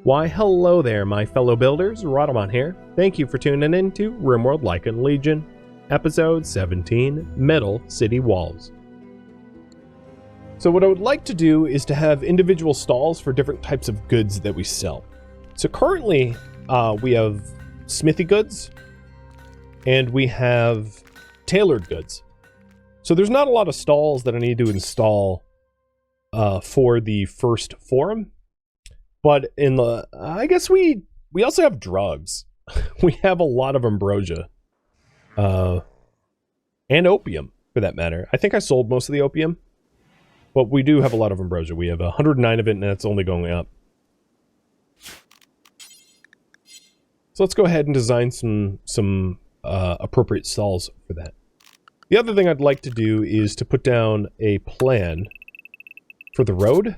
Why, hello there, my fellow builders. Rhadamant here. Thank you for tuning in to RimWorld Lycan Legion, Episode 17, Metal City Walls. So what I would like to do is to have individual stalls for different types of goods that we sell. So currently, we have smithy goods, and we have tailored goods. So there's not a lot of stalls that I need to install for the first forum. But in the, I guess we also have drugs. We have a lot of ambrosia. And opium, for that matter. I think I sold most of the opium. But we do have a lot of ambrosia. We have 109 of it, and that's only going up. So let's go ahead and design some appropriate stalls for that. The other thing I'd like to do is to put down a plan for the road.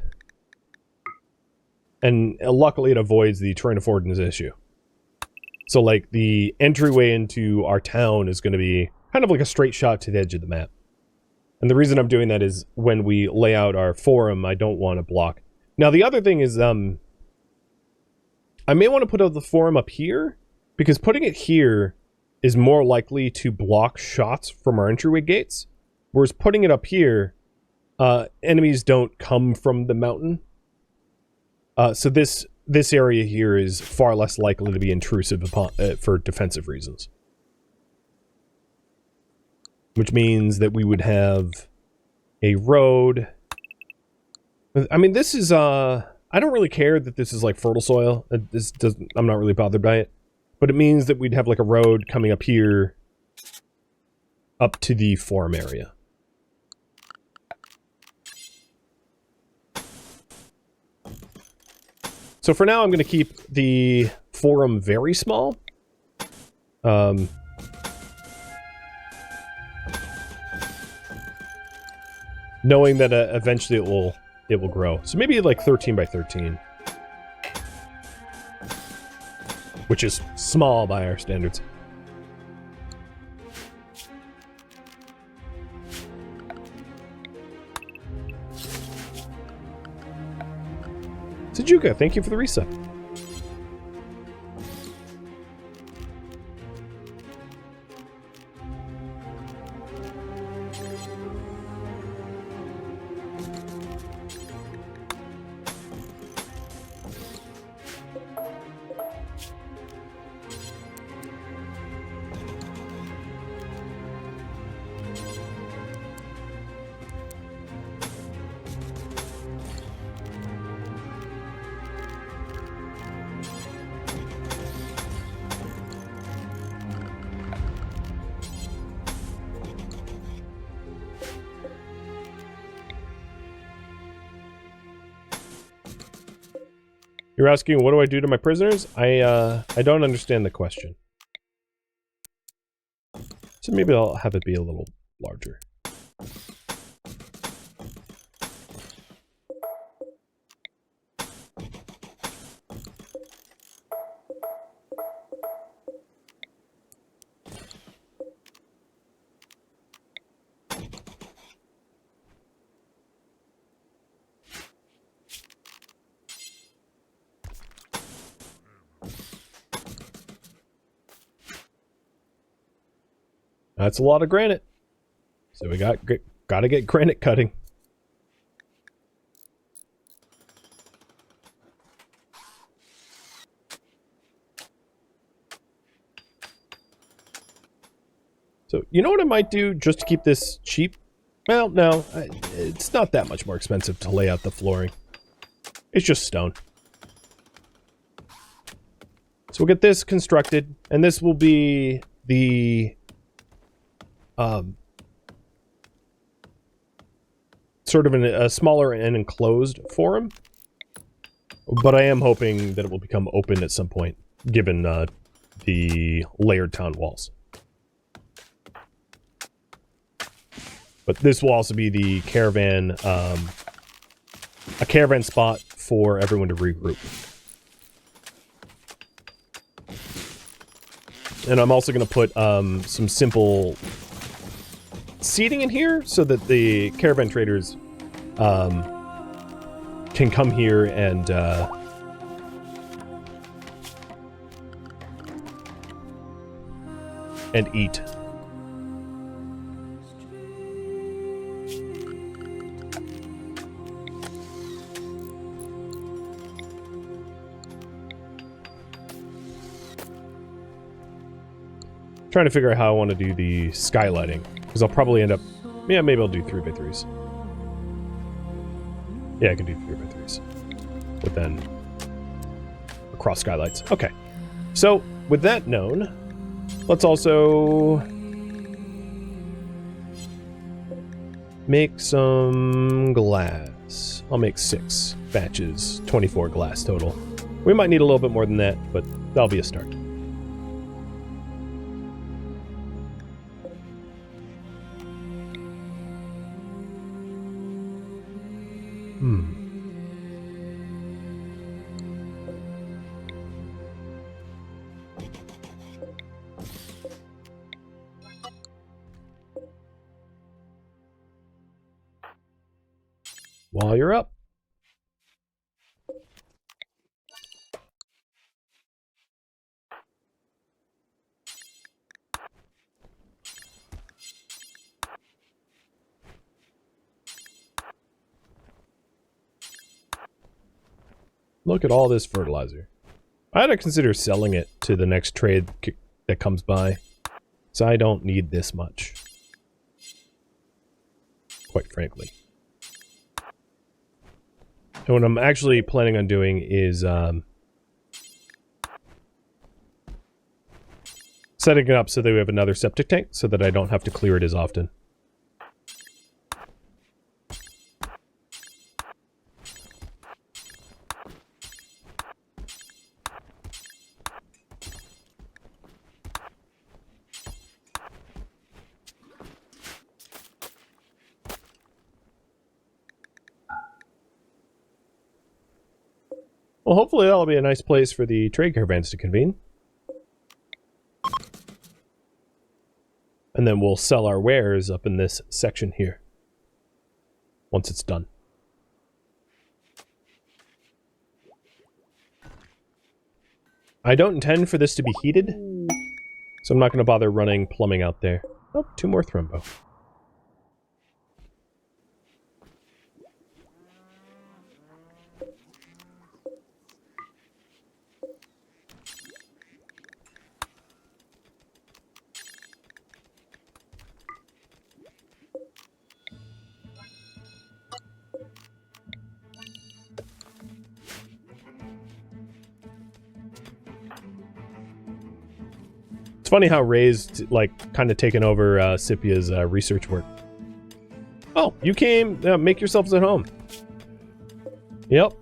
And luckily it avoids the terrain affordance issue. So like the entryway into our town is going to be kind of like a straight shot to the edge of the map. And the reason I'm doing that is when we lay out our forum, I don't want to block. Now the other thing is I may want to put the forum up here, because putting it here is more likely to block shots from our entryway gates. Whereas putting it up here, enemies don't come from the mountain. So this area here is far less likely to be intrusive upon, for defensive reasons. Which means that we would have a road. I mean, this is, I don't really care that this is like fertile soil. I'm not really bothered by it. But it means that we'd have like a road coming up here, up to the forum area. So for now, I'm going to keep the forum very small. Knowing that eventually it will grow. So maybe like 13 by 13. Which is small by our standards. Sajuka, thank you for the reset. You're asking, what do I do to my prisoners? I don't understand the question. So maybe I'll have it be a little larger. That's a lot of granite. So we gotta get granite cutting. So you know what I might do just to keep this cheap? Well, no, it's not that much more expensive to lay out the flooring. It's just stone. So we'll get this constructed, and this will be the sort of a smaller and enclosed forum, but I am hoping that it will become open at some point, given the layered town walls. But this will also be the caravan, a caravan spot for everyone to regroup. And I'm also going to put some simple seating in here so that the caravan traders can come here and and eat. Trying to figure out how I want to do the skylighting, because I'll probably end up, yeah, maybe I'll do 3x3s. Yeah, I can do 3x3s, but then across skylights. Okay, so with that known, let's also make some glass. I'll make 6 batches, 24 glass total. We might need a little bit more than that, but that'll be a start. While you're up. Look at all this fertilizer. I had to consider selling it to the next trade that comes by, so I don't need this much. Quite frankly. And what I'm actually planning on doing is setting it up so that we have another septic tank so that I don't have to clear it as often. Well, hopefully that'll be a nice place for the trade caravans to convene. And then we'll sell our wares up in this section here. Once it's done. I don't intend for this to be heated, so I'm not going to bother running plumbing out there. Oh, 2 more thrombo. It's funny how Ray's, like, kind of taken over Scipia's research work. Oh, you came. Make yourselves at home. Yep.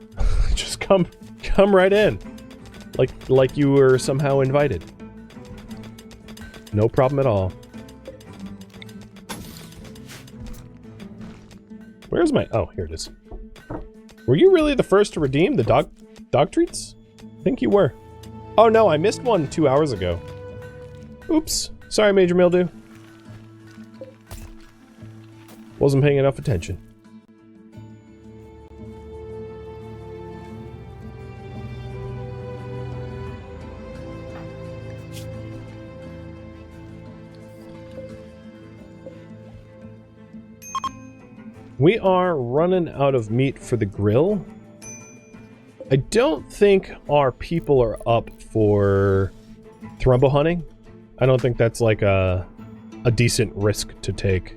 Just come right in. Like you were somehow invited. No problem at all. Where's my... Oh, here it is. Were you really the first to redeem the dog treats? I think you were. Oh no, I missed one 2 hours ago. Oops. Sorry, Major Mildew. Wasn't paying enough attention. We are running out of meat for the grill. I don't think our people are up for thrumbo hunting. I don't think that's like a decent risk to take.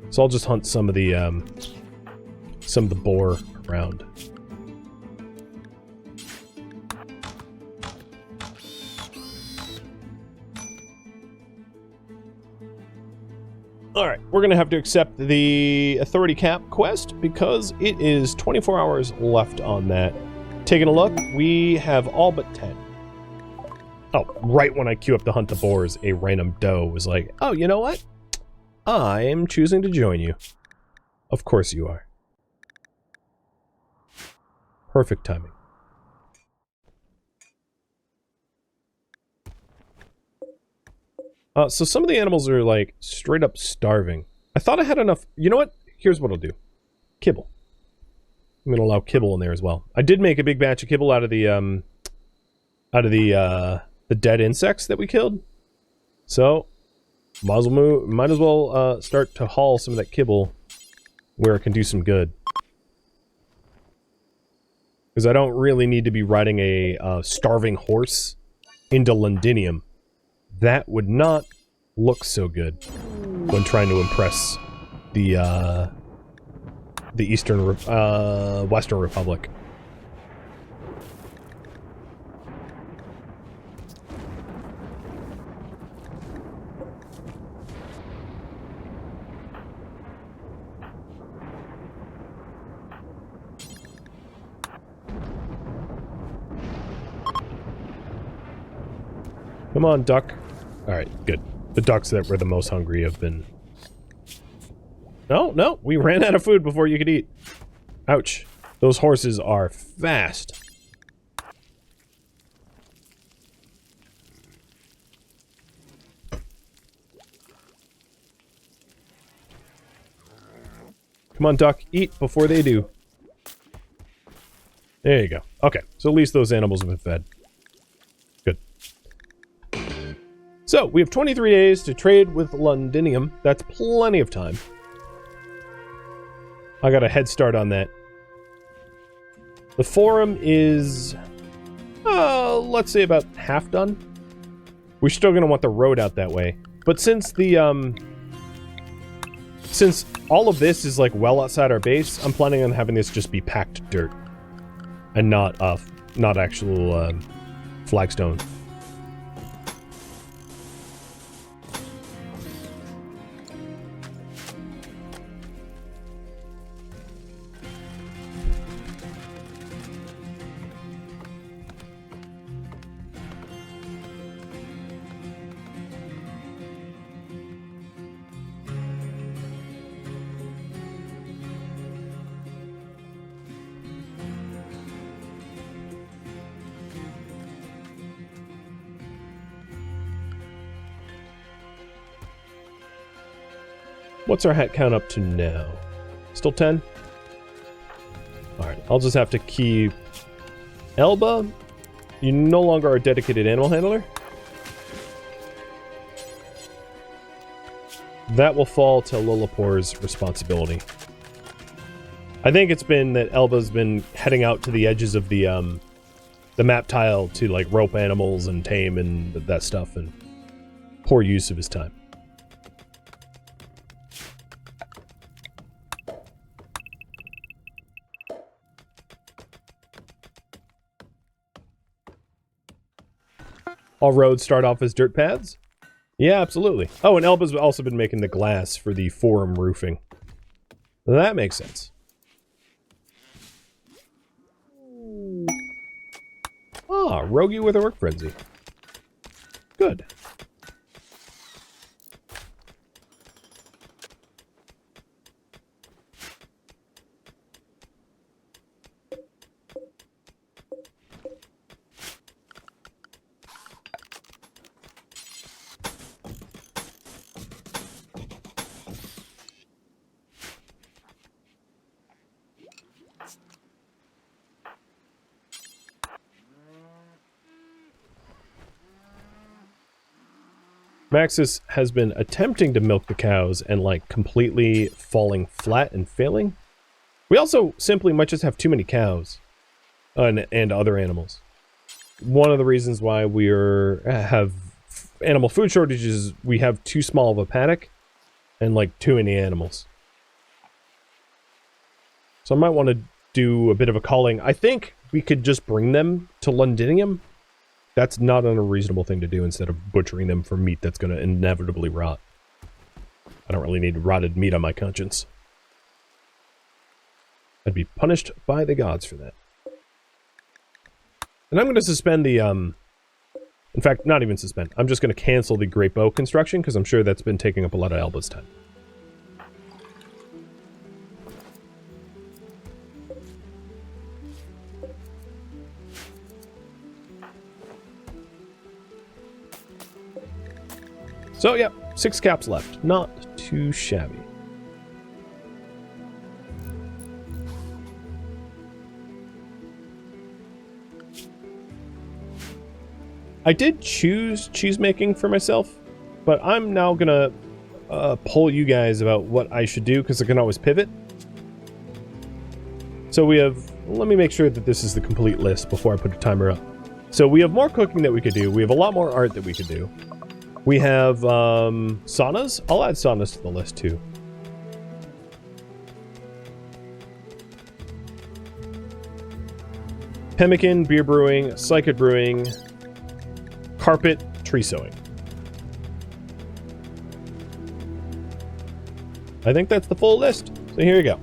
So I'll just hunt some of the boar around. Alright, we're gonna have to accept the Authority Cap quest because it is 24 hours left on that. Taking a look, we have all but 10. Oh, right when I queue up to hunt the boars, a random doe was like, oh, you know what? I am choosing to join you. Of course you are. Perfect timing. So some of the animals are like straight up starving. I thought I had enough. You know what? Here's what I'll do. Kibble. I'm gonna allow kibble in there as well. I did make a big batch of kibble out of the dead insects that we killed. So, might as well start to haul some of that kibble where it can do some good. Because I don't really need to be riding a starving horse into Londinium. That would not look so good when trying to impress the Western Republic. Come on, duck. Alright, good. The ducks that were the most hungry have been... No, we ran out of food before you could eat. Ouch. Those horses are fast. Come on, duck. Eat before they do. There you go. Okay, so at least those animals have been fed. Good. So, we have 23 days to trade with Londinium. That's plenty of time. I got a head start on that. The forum is, let's say about half done. We're still going to want the road out that way. But since the, since all of this is like well outside our base, I'm planning on having this just be packed dirt. And not actual, flagstone. What's our hat count up to now? Still 10? Alright, I'll just have to keep... Elba, you no longer are a dedicated animal handler. That will fall to Lilipor's responsibility. I think it's been that Elba's been heading out to the edges of the map tile to, like, rope animals and tame and that stuff, and poor use of his time. All roads start off as dirt paths? Yeah, absolutely. Oh, and Elba's also been making the glass for the forum roofing. That makes sense. Ah, Rogie with a work frenzy. Good. Maxis has been attempting to milk the cows and, like, completely falling flat and failing. We also simply might just have too many cows and other animals. One of the reasons why we have animal food shortages is we have too small of a paddock and, like, too many animals. So I might want to do a bit of a calling. I think we could just bring them to Londinium. That's not an unreasonable thing to do instead of butchering them for meat that's going to inevitably rot. I don't really need rotted meat on my conscience. I'd be punished by the gods for that. And I'm going to suspend the, in fact, not even suspend. I'm just going to cancel the Great Bow construction because I'm sure that's been taking up a lot of Elba's time. So, yeah, 6 caps left. Not too shabby. I did choose cheese making for myself But I'm now gonna poll you guys about what I should do, because I can always pivot. So we have, let me make sure that this is the complete list before I put a timer up. So we have more cooking that we could do. We have a lot more art that we could do. We have saunas. I'll add saunas to the list too. Pemmican, beer brewing, psychic brewing, carpet, tree sewing. I think that's the full list. So here you go.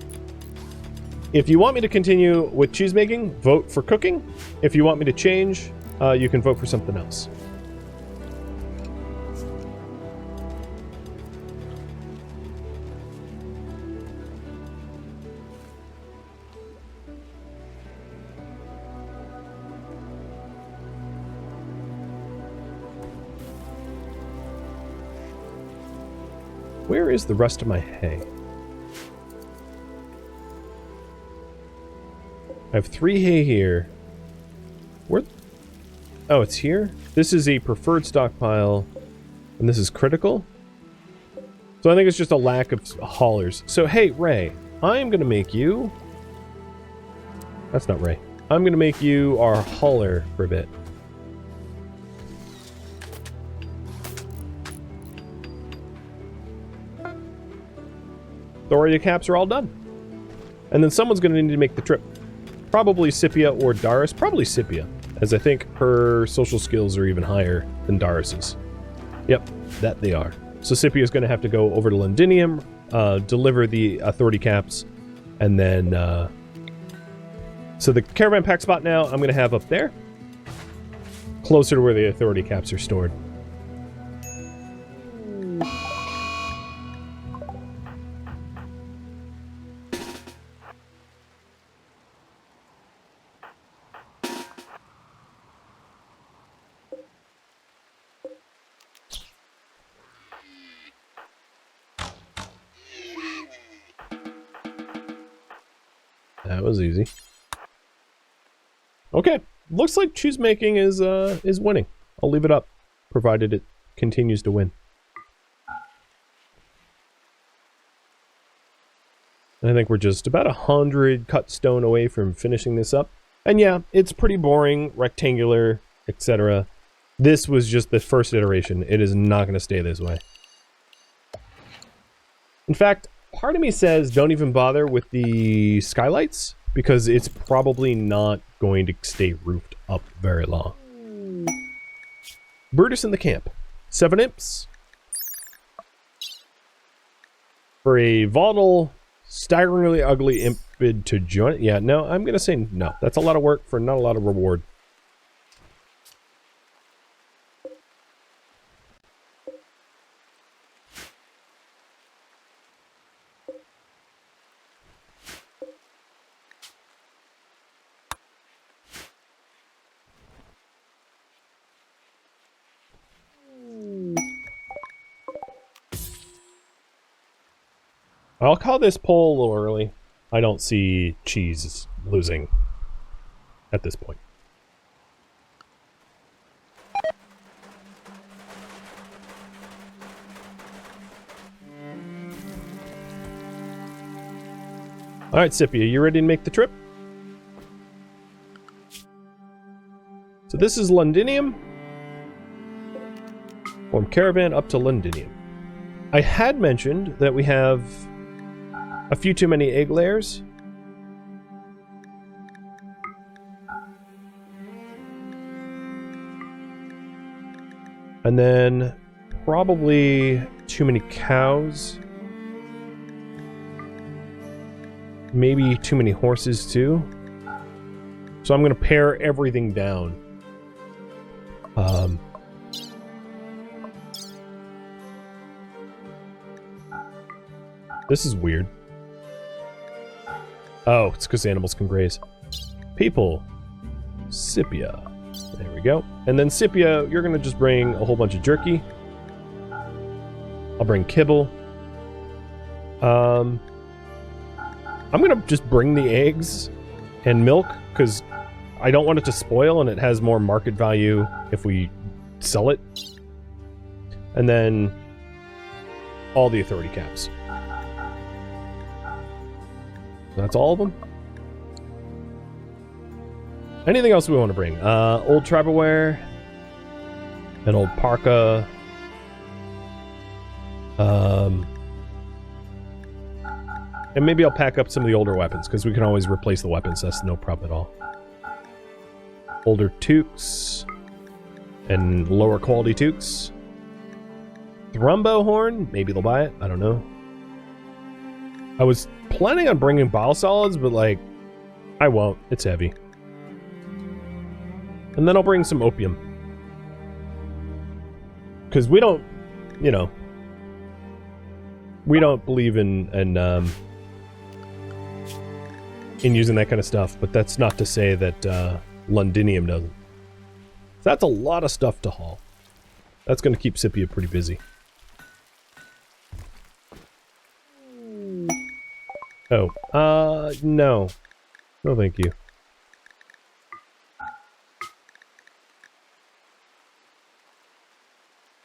If you want me to continue with cheese making, vote for cooking. If you want me to change, you can vote for something else. Where is the rest of my hay? I have 3 hay here. Where? Oh, it's here? This is a preferred stockpile, and this is critical? So I think it's just a lack of haulers. So, hey, Ray, I'm going to make you... That's not Ray. I'm going to make you our hauler for a bit. Thoria caps are all done. And then someone's going to need to make the trip. Probably Scipia or Darius. Probably Scipia, as I think her social skills are even higher than Darius's. Yep, that they are. So Scipia is going to have to go over to Londinium, deliver the authority caps, and then... So the caravan pack spot now I'm going to have up there, closer to where the authority caps are stored. That was easy. Okay, looks like cheese making is winning. I'll leave it up, provided it continues to win. I think we're just about 100 cut stone away from finishing this up. And yeah, it's pretty boring, rectangular, etc. This was just the first iteration. It is not going to stay this way. In fact, part of me says don't even bother with the skylights, because it's probably not going to stay roofed up very long. Brutus in the camp. 7 imps. For a volatile, staggeringly ugly impid to join it. Yeah, no, I'm going to say no. That's a lot of work for not a lot of reward. I'll call this poll a little early. I don't see cheese losing at this point. Alright, Scipia, you ready to make the trip? So this is Londinium. Form caravan up to Londinium. I had mentioned that we have a few too many egg layers. And then probably too many cows. Maybe too many horses too. So I'm going to pare everything down. This is weird. Oh, it's because animals can graze. People. Scipia. There we go. And then Scipia, you're going to just bring a whole bunch of jerky. I'll bring kibble. I'm going to just bring the eggs and milk, because I don't want it to spoil, and it has more market value if we sell it. And then all the authority caps. That's all of them? Anything else we want to bring? Old tribal wear. An old parka. And maybe I'll pack up some of the older weapons, because we can always replace the weapons. That's no problem at all. Older toques. And lower quality toques. Thrumbo horn? Maybe they'll buy it. I don't know. I was planning on bringing biosolids, but like, I won't. It's heavy. And then I'll bring some opium. Because we don't, you know, we don't believe in using that kind of stuff, but that's not to say that Londinium doesn't. That's a lot of stuff to haul. That's going to keep Scipia pretty busy. Oh, no. No, thank you.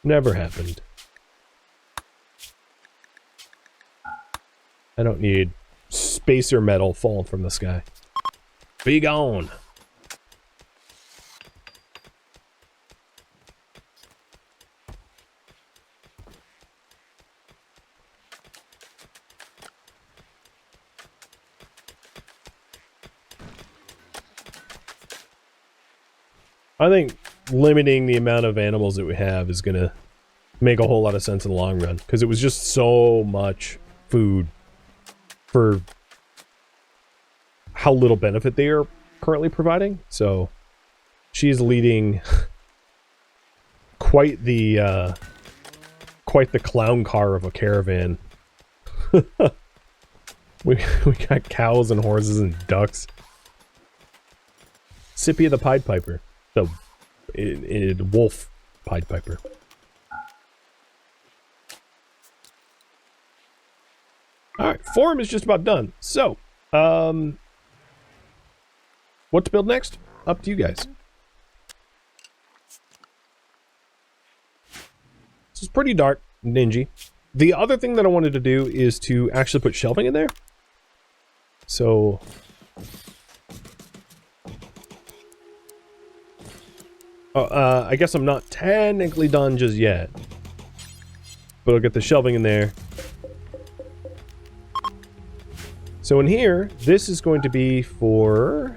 Never happened. I don't need spacer metal falling from the sky. Be gone. I think limiting the amount of animals that we have is going to make a whole lot of sense in the long run, because it was just so much food for how little benefit they are currently providing. So she's leading quite the clown car of a caravan. we got cows and horses and ducks. Scipia the Pied Piper. The wolf Pied Piper. Alright, forum is just about done. So, what to build next? Up to you guys. This is pretty dark and dingy. The other thing that I wanted to do is to actually put shelving in there. So... I guess I'm not technically done just yet. But I'll get the shelving in there. So in here, this is going to be for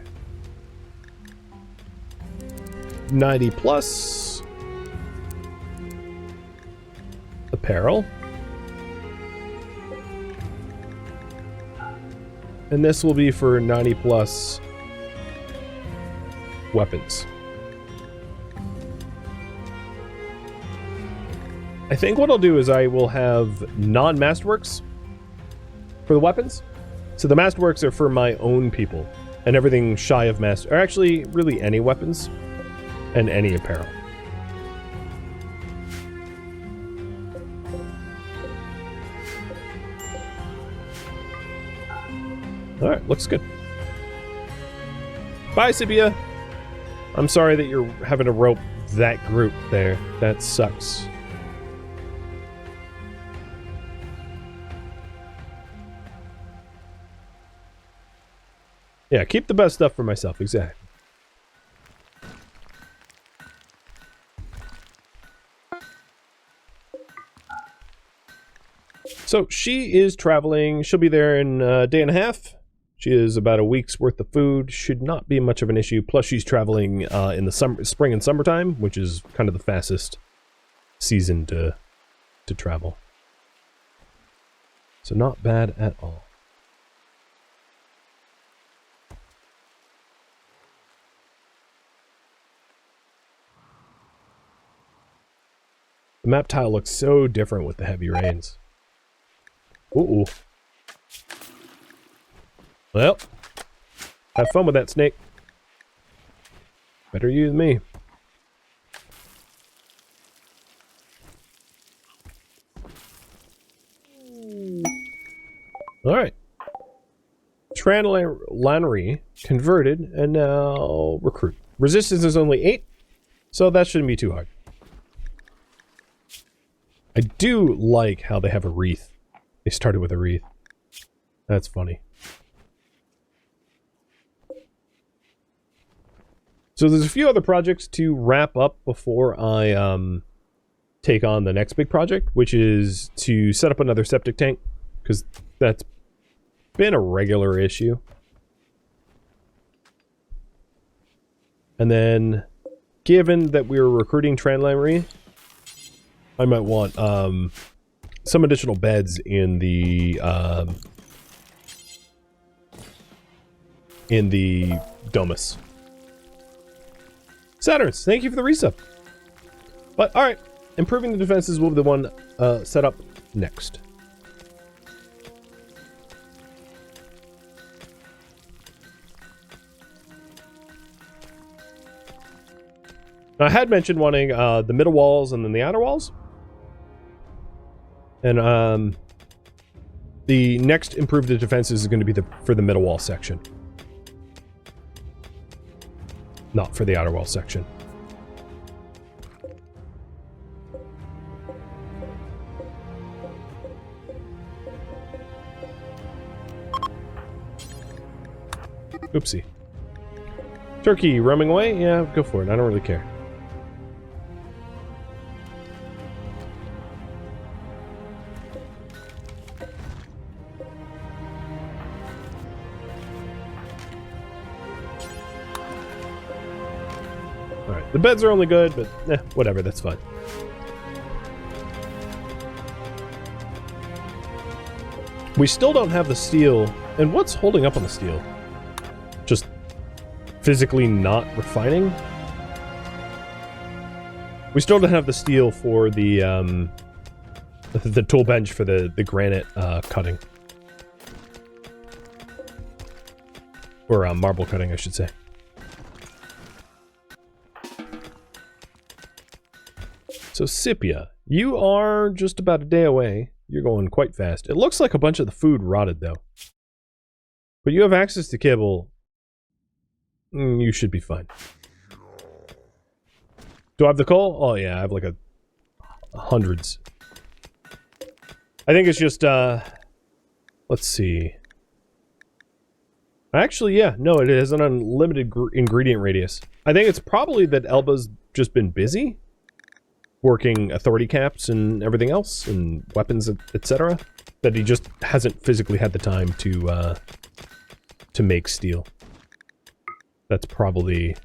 90 plus apparel. And this will be for 90 plus weapons. I think what I'll do is I will have non-masterworks for the weapons. So the masterworks are for my own people, and everything shy of master, or actually really any weapons and any apparel. All right, looks good. Bye, Scipia. I'm sorry that you're having to rope that group there. That sucks. Yeah, keep the best stuff for myself, exactly. So she is traveling. She'll be there in a day and a half. She is about a week's worth of food. Should not be much of an issue. Plus she's traveling in the spring and summertime, which is kind of the fastest season to travel. So not bad at all. The map tile looks so different with the heavy rains. Ooh. Well, have fun with that snake. Better you than me. Alright. Tranlanry converted and now recruit. Resistance is only 8, so that shouldn't be too hard. I do like how they have a wreath. They started with a wreath. That's funny. So there's a few other projects to wrap up before I take on the next big project, which is to set up another septic tank, because that's been a regular issue. And then, given that we're recruiting Trandlamery, I might want some additional beds in the Domus. Saturns, thank you for the resub. But alright, improving the defenses will be the one set up next. I had mentioned wanting the middle walls and then the outer walls. And the next improved defenses is going to be for the middle wall section. Not for the outer wall section. Oopsie. Turkey roaming away? Yeah, go for it. I don't really care. The beds are only good, but whatever, that's fine. We still don't have the steel. And what's holding up on the steel? Just physically not refining? We still don't have the steel for the tool bench for the granite cutting. Or marble cutting, I should say. So, Scipia, you are just about a day away. You're going quite fast. It looks like a bunch of the food rotted, though. But you have access to kibble. You should be fine. Do I have the coal? Oh, yeah, I have like hundreds. I think it's just, let's see. Actually, yeah, no, it has an unlimited ingredient radius. I think it's probably that Elba's just been busy. Working authority caps and everything else, and weapons, etc. That he just hasn't physically had the time to make steel. That's probably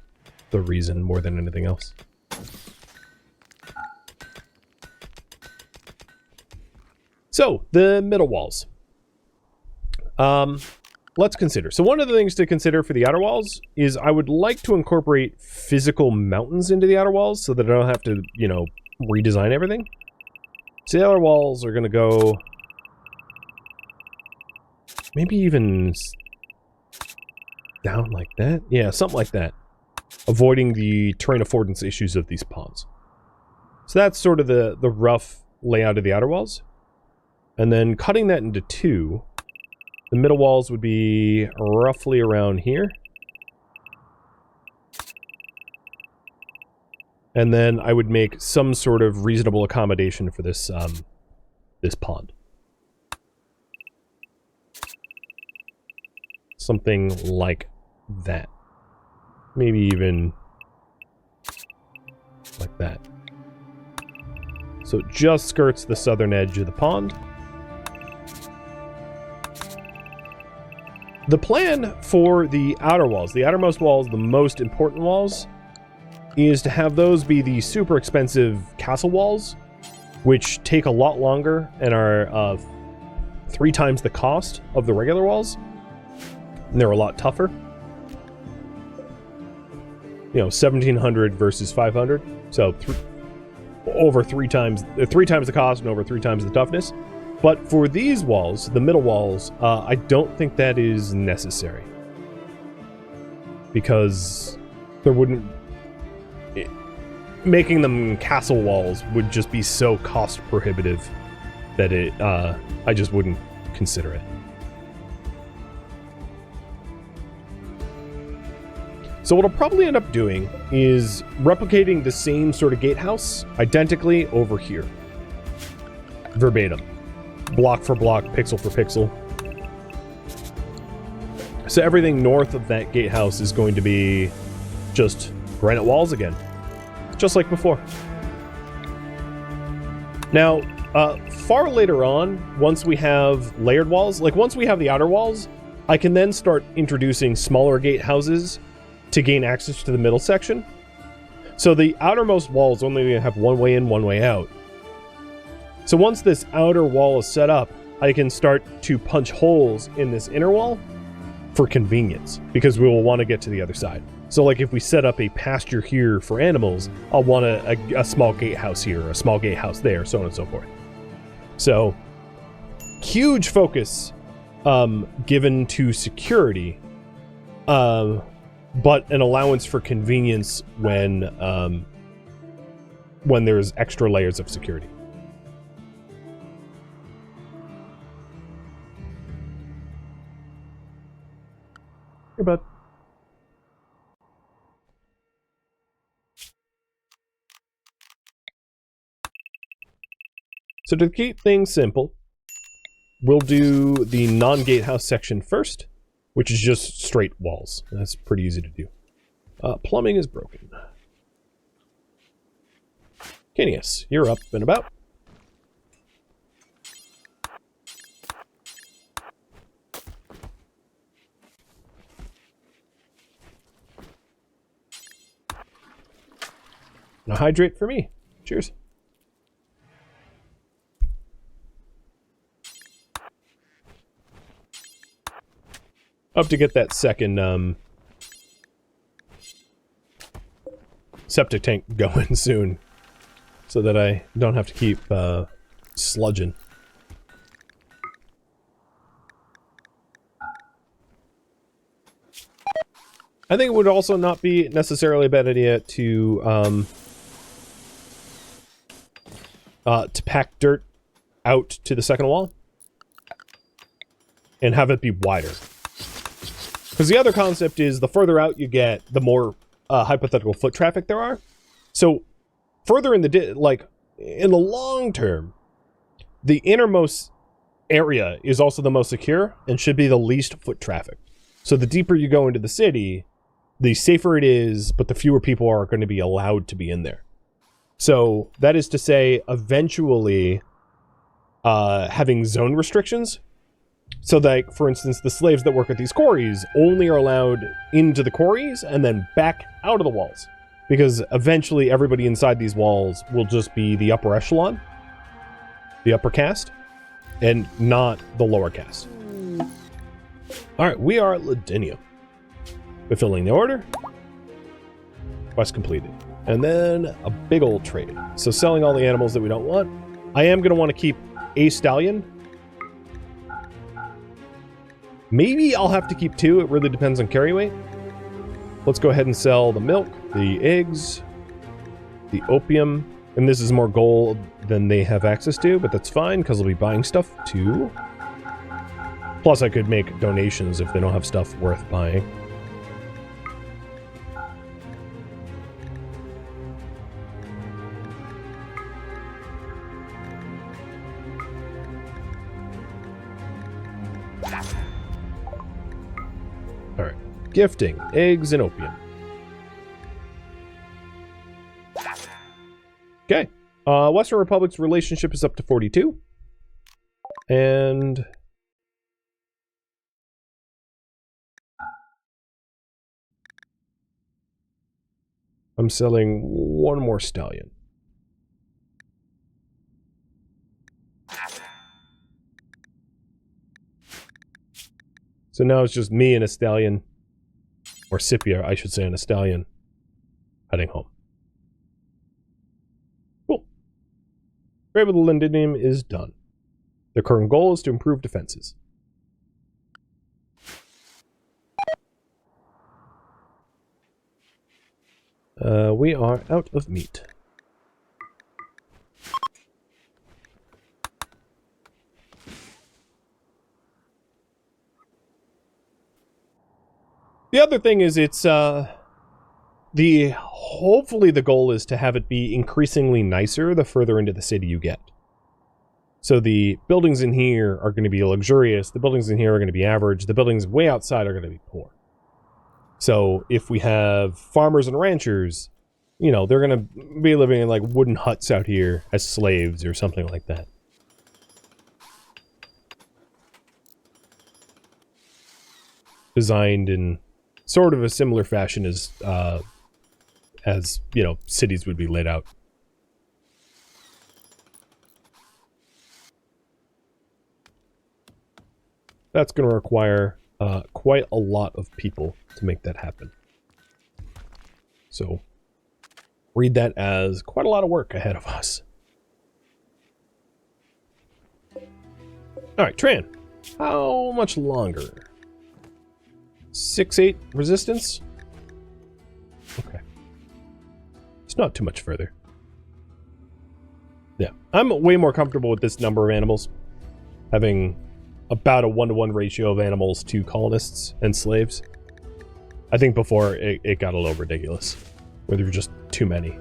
the reason more than anything else. So, the middle walls. Let's consider. So one of the things to consider for the outer walls is I would like to incorporate physical mountains into the outer walls so that I don't have to, you know, redesign everything. So the outer walls are going to go maybe even down like that. Yeah, something like that. Avoiding the terrain affordance issues of these ponds. So that's sort of the rough layout of the outer walls. And then cutting that into two, the middle walls would be roughly around here. And then I would make some sort of reasonable accommodation for this this pond. Something like that. Maybe even like that. So it just skirts the southern edge of the pond. The plan for the outer walls, the outermost walls, the most important walls, is to have those be the super expensive castle walls, which take a lot longer and are 3 times the cost of the regular walls. And they're a lot tougher. You know, 1700 versus 500. So over 3 times the cost and over 3 times the toughness. But for these walls, the middle walls, I don't think that is necessary. Because there wouldn't... making them castle walls would just be so cost prohibitive that I just wouldn't consider it. So what I'll probably end up doing is replicating the same sort of gatehouse identically over here. verbatim. Block for block, pixel for pixel. So everything north of that gatehouse is going to be just granite walls again. Just like before. Now, far later on, once we have layered walls, like once we have the outer walls, I can then start introducing smaller gatehouses to gain access to the middle section. So the outermost walls only have one way in, one way out. So once this outer wall is set up, I can start to punch holes in this inner wall for convenience, because we will want to get to the other side. So like if we set up a pasture here for animals, I'll want a small gatehouse here, or a small gatehouse there, so on and so forth. So, huge focus given to security, but an allowance for convenience when there's extra layers of security. Hey, bud. So to keep things simple, we'll do the non-gatehouse section first, which is just straight walls. That's pretty easy to do. Plumbing is broken. Kenius, you're up and about. Now hydrate for me. Cheers. Up to get that second septic tank going soon, so that I don't have to keep sludging. I think it would also not be necessarily a bad idea to pack dirt out to the second wall and have it be wider. Because the other concept is the further out you get, the more hypothetical foot traffic there are. So further in the in the long term, the innermost area is also the most secure and should be the least foot traffic. So the deeper you go into the city, the safer it is, but the fewer people are going to be allowed to be in there. So that is to say, eventually having zone restrictions. So that, for instance, the slaves that work at these quarries only are allowed into the quarries and then back out of the walls. Because eventually everybody inside these walls will just be the upper echelon, the upper caste, and not the lower caste. Alright, we are at Ladinium. Fulfilling the order. Quest completed. And then a big old trade. So selling all the animals that we don't want. I am going to want to keep a stallion. Maybe I'll have to keep 2. It really depends on carry weight. Let's go ahead and sell the milk, the eggs, the opium. And this is more gold than they have access to, but that's fine because I'll be buying stuff too. Plus I could make donations if they don't have stuff worth buying. Gifting, eggs, and opium. Okay. Western Republic's relationship is up to 42. And I'm selling one more stallion. So now it's just me and a stallion. Or Scipia, I should say, and a stallion heading home. Cool. Trade with the Ladinium is done. The current goal is to improve defenses. We are out of meat. The other thing is it's, hopefully the goal is to have it be increasingly nicer the further into the city you get. So the buildings in here are going to be luxurious. The buildings in here are going to be average. The buildings way outside are going to be poor. So if we have farmers and ranchers, you know, they're going to be living in like wooden huts out here as slaves or something like that. Designed in sort of a similar fashion as you know, cities would be laid out. That's going to require quite a lot of people to make that happen. So read that as quite a lot of work ahead of us. All right, Tran, how much longer? 6-8 resistance? Okay. It's not too much further. Yeah, I'm way more comfortable with this number of animals. Having about a 1-to-1 ratio of animals to colonists and slaves. I think before it got a little ridiculous, where there were just too many.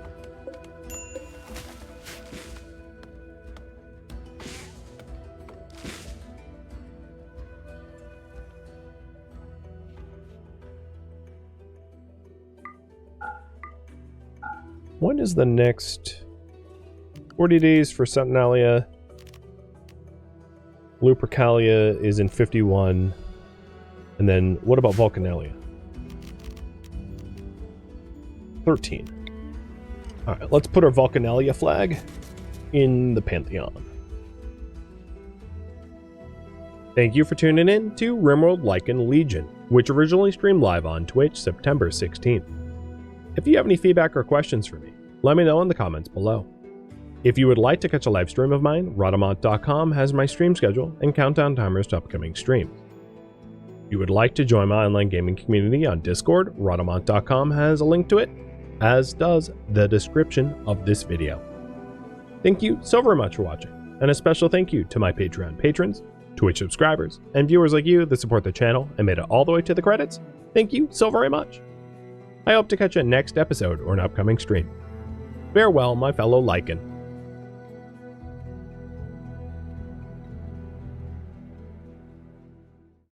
When is the next 40 days for Saturnalia? Lupercalia is in 51. And then what about Vulcanalia? 13. Alright, let's put our Vulcanalia flag in the Pantheon. Thank you for tuning in to RimWorld Lycan Legion, which originally streamed live on Twitch September 16th. If you have any feedback or questions for me, let me know in the comments below. If you would like to catch a live stream of mine, Rhadamant.com has my stream schedule and countdown timers to upcoming streams. If you would like to join my online gaming community on Discord, Rhadamant.com has a link to it, as does the description of this video. Thank you so very much for watching, and a special thank you to my Patreon patrons, Twitch subscribers, and viewers like you that support the channel and made it all the way to the credits. Thank you so very much. I hope to catch you next episode or an upcoming stream. Farewell, my fellow Lycan.